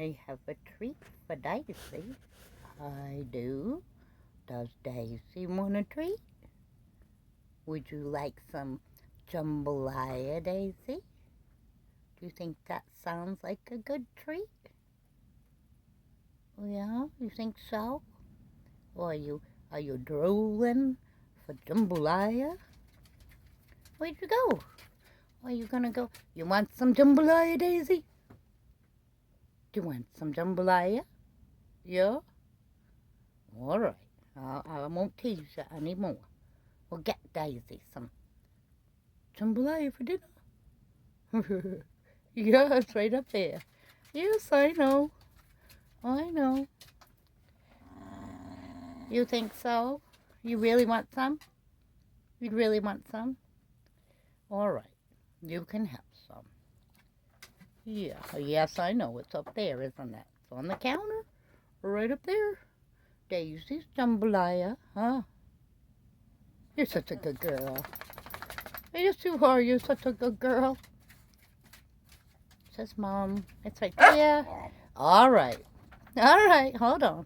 I have a treat for Daisy. I do. Does Daisy want a treat? Would you like some jambalaya, Daisy? Do you think that sounds like a good treat? Yeah, you think so? Or are you drooling for jambalaya? Where'd you go? Are you gonna go? You want some jambalaya, Daisy? Do you want some jambalaya? Yeah? All right. I won't tease you anymore. We'll get Daisy some jambalaya for dinner. Yeah, it's right up there. Yes, I know. I know. You think so? You really want some? You really want some? All right. You can have some. Yeah, yes, I know. It's up there, isn't it? It's on the counter. Right up there. Daisy's jambalaya, huh? You're such a good girl. Yes, you are. You're such a good girl. Says Mom. It's right there. All right. All right. Hold on.